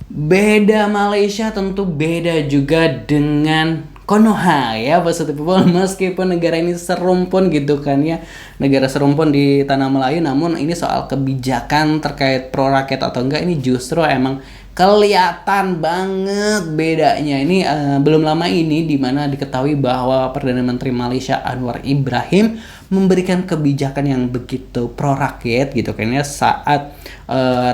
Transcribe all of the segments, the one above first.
Beda Malaysia tentu beda juga dengan Konoha ya positive people, meskipun negara ini serumpun gitu kan ya, negara serumpun di tanah Melayu, namun ini soal kebijakan terkait pro rakyat atau enggak ini justru emang kelihatan banget bedanya. Ini belum lama ini di mana diketahui bahwa Perdana Menteri Malaysia Anwar Ibrahim memberikan kebijakan yang begitu pro rakyat gitu kan ya, saat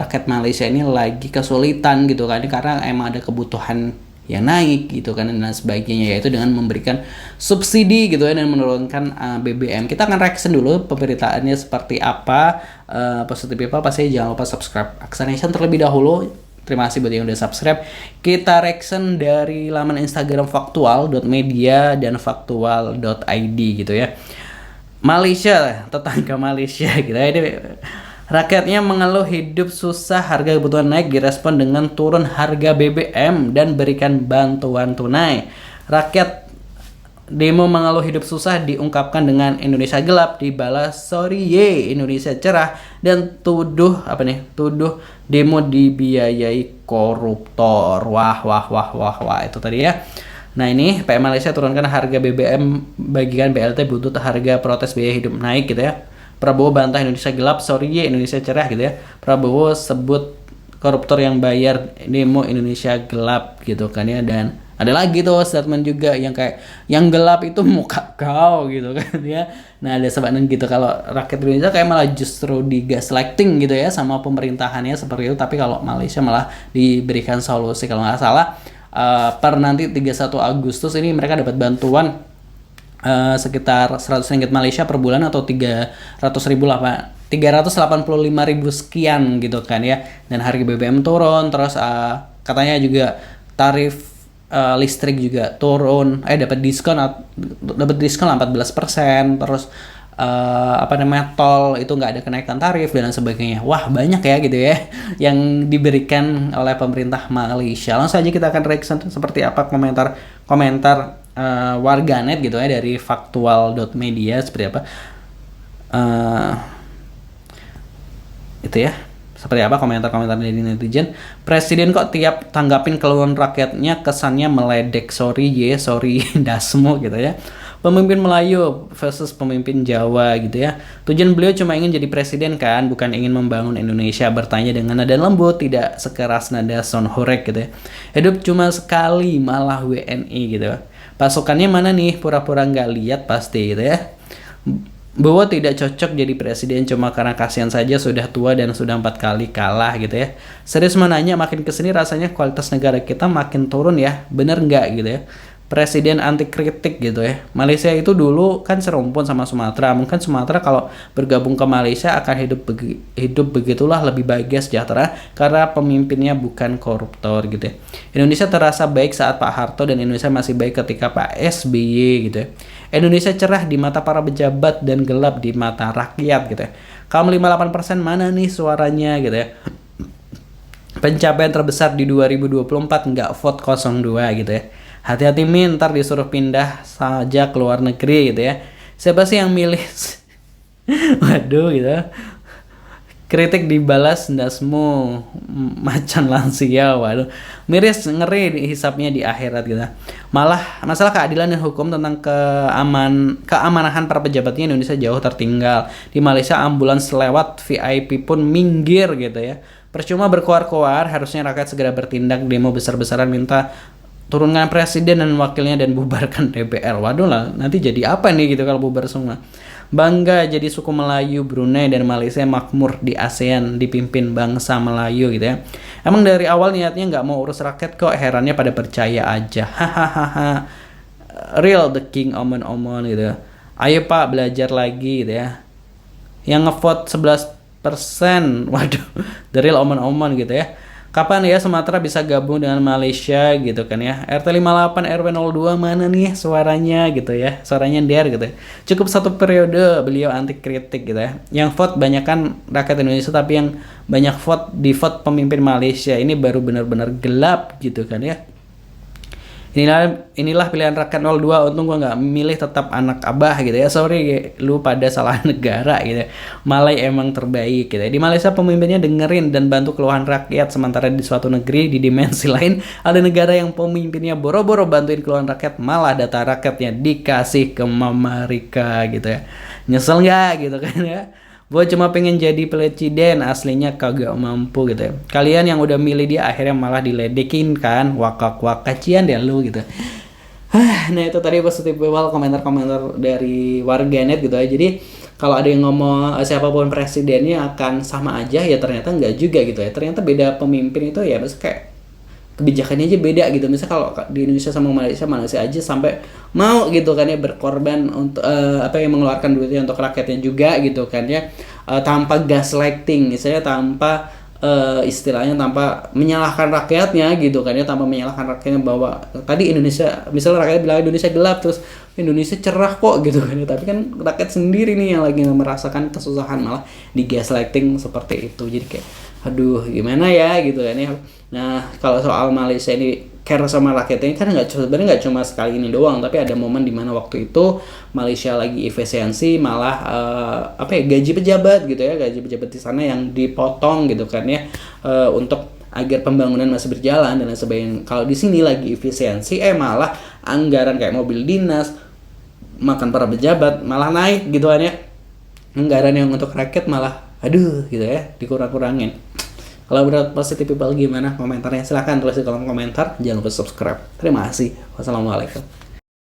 rakyat Malaysia ini lagi kesulitan gitu kan, karena emang ada kebutuhan yang naik gitu kan dan sebagainya, yaitu dengan memberikan subsidi gitu ya dan menurunkan BBM. Kita akan reaction dulu pemberitaannya seperti apa. Positive people pasti jangan lupa subscribe Aksanation terlebih dahulu. Terima kasih buat yang udah subscribe. Kita reaction dari laman Instagram faktual.media dan faktual.id gitu ya. Malaysia, tetangga Malaysia gitu ya. Ini rakyatnya mengeluh hidup susah, harga kebutuhan naik, direspon dengan turun harga BBM dan berikan bantuan tunai. Rakyat demo mengeluh hidup susah diungkapkan dengan Indonesia gelap, dibalas sorry ye Indonesia cerah, dan tuduh demo dibiayai koruptor. Wah itu tadi ya. Nah ini PM Malaysia turunkan harga BBM, bagikan BLT butuh harga, protes biaya hidup naik gitu ya. Prabowo bantah Indonesia gelap, sorry ye Indonesia cerah gitu ya. Prabowo sebut koruptor yang bayar demo Indonesia gelap gitu kan ya. Dan ada lagi tuh statement juga yang kayak yang gelap itu muka kau gitu kan ya. Nah ada sebagian gitu, kalau rakyat Indonesia kayak malah justru di gaslighting gitu ya sama pemerintahannya seperti itu, tapi kalau Malaysia malah diberikan solusi. Kalau nggak salah per nanti 31 Agustus ini mereka dapat bantuan sekitar 100 ringgit Malaysia per bulan atau 385.000 sekian gitu kan ya. Dan harga BBM turun, terus katanya juga tarif listrik juga turun, dapat diskon 14%, terus tol itu nggak ada kenaikan tarif dan sebagainya. Wah banyak ya gitu ya yang diberikan oleh pemerintah Malaysia. Langsung aja kita akan reaction seperti apa komentar warganet gitu ya dari faktual.media seperti apa. Itu ya. Seperti apa komentar-komentar dari netizen. Presiden kok tiap tanggapin keluhan rakyatnya kesannya meledek, sorry ye, sorry dasmu gitu ya. Pemimpin Melayu versus pemimpin Jawa gitu ya. Tujuan beliau cuma ingin jadi presiden kan, bukan ingin membangun Indonesia. Bertanya dengan nada lembut, tidak sekeras nada sonhorek gitu ya. Hidup cuma sekali, malah WNI gitu. Pasukannya mana nih? Pura-pura nggak lihat pasti gitu ya. Bowo tidak cocok jadi presiden cuma karena kasihan saja, sudah tua dan sudah 4 kali kalah gitu ya. Serius menanya, makin kesini rasanya kualitas negara kita makin turun ya. Bener nggak gitu ya? Presiden anti kritik gitu ya. Malaysia itu dulu kan serumpun sama Sumatera. Mungkin Sumatera kalau bergabung ke Malaysia akan hidup begitulah, lebih bahagia sejahtera karena pemimpinnya bukan koruptor gitu ya. Indonesia terasa baik saat Pak Harto dan Indonesia masih baik ketika Pak SBY gitu ya. Indonesia cerah di mata para pejabat dan gelap di mata rakyat gitu ya. Kaum 58% mana nih suaranya gitu ya. Pencapaian terbesar di 2024 nggak vote 02 gitu ya. Hati-hati Min, ntar disuruh pindah saja ke luar negeri gitu ya. Siapa sih yang milih? Waduh gitu. Kritik dibalas ndasmu macan lansia. Waduh. Miris, ngeri hisapnya di akhirat gitu. Malah masalah keadilan dan hukum tentang keamanahan para pejabatnya Indonesia jauh tertinggal. Di Malaysia ambulans lewat, VIP pun minggir gitu ya. Percuma berkoar-koar, harusnya rakyat segera bertindak, demo besar-besaran minta turunkan presiden dan wakilnya dan bubarkan DPR. Waduh lah, nanti jadi apa nih gitu kalau bubar semua. Bangga jadi suku Melayu, Brunei dan Malaysia makmur di ASEAN dipimpin bangsa Melayu gitu ya. Emang dari awal niatnya nggak mau urus rakyat kok, herannya pada percaya aja. Hahaha. Real the king omon-omon gitu. Ayo Pak belajar lagi gitu ya. Yang ngevote 11%. Waduh, the real omon-omon gitu ya. Kapan ya Sumatera bisa gabung dengan Malaysia gitu kan ya. RT 58 RW 02 mana nih suaranya gitu ya. Suaranya der gitu ya. Cukup 1 periode beliau anti kritik gitu ya. Yang vote banyak kan rakyat Indonesia, tapi yang banyak vote di vote pemimpin Malaysia ini baru benar-benar gelap gitu kan ya. Inilah pilihan rakyat 02. Untung gua nggak milih tetap anak abah gitu ya. Sorry lu pada salah negara gitu ya. Malay emang terbaik gitu ya. Di Malaysia pemimpinnya dengerin dan bantu keluhan rakyat, sementara di suatu negeri di dimensi lain ada negara yang pemimpinnya boro-boro bantuin keluhan rakyat, malah data rakyatnya dikasih ke Amerika gitu ya. Nyesel nggak gitu kan ya? Gue cuma pengen jadi presiden, aslinya kagak mampu gitu ya. Kalian yang udah milih dia akhirnya malah diledekin kan, wakak kacian deh lu gitu. Nah itu tadi positif komentar-komentar dari warganet gitu ya. Jadi kalau ada yang ngomong siapapun presidennya akan sama aja, ya ternyata nggak juga gitu ya. Ternyata beda pemimpin itu ya, maksudnya kayak kebijakannya aja beda gitu. Misalnya kalau di Indonesia sama Malaysia aja sampai mau gitu kan ya berkorban untuk mengeluarkan duitnya untuk rakyatnya juga gitu kan ya, tanpa gaslighting, misalnya tanpa istilahnya tanpa menyalahkan rakyatnya gitu kan ya, tanpa menyalahkan rakyatnya bahwa tadi Indonesia, misalnya rakyat bilang Indonesia gelap terus Indonesia cerah kok gitu kan ya, tapi kan rakyat sendiri nih yang lagi merasakan kesusahan malah di gaslighting seperti itu. Jadi kayak aduh gimana ya gitu kan ya. Nah kalau soal Malaysia ini care sama rakyatnya kan sebenarnya nggak cuma sekali ini doang, tapi ada momen dimana waktu itu Malaysia lagi efisiensi, malah gaji pejabat gitu ya, gaji pejabat di sana yang dipotong gitu kan ya, untuk agar pembangunan masih berjalan dan lain sebagainya. Kalau di sini lagi efisiensi, malah anggaran kayak mobil dinas, makan para pejabat malah naik gitu kan ya, anggaran yang untuk rakyat malah aduh gitu ya dikurang-kurangin. Kalau menurut positive people gimana komentarnya? Silahkan tulis di kolom komentar. Jangan lupa subscribe. Terima kasih. Wassalamualaikum.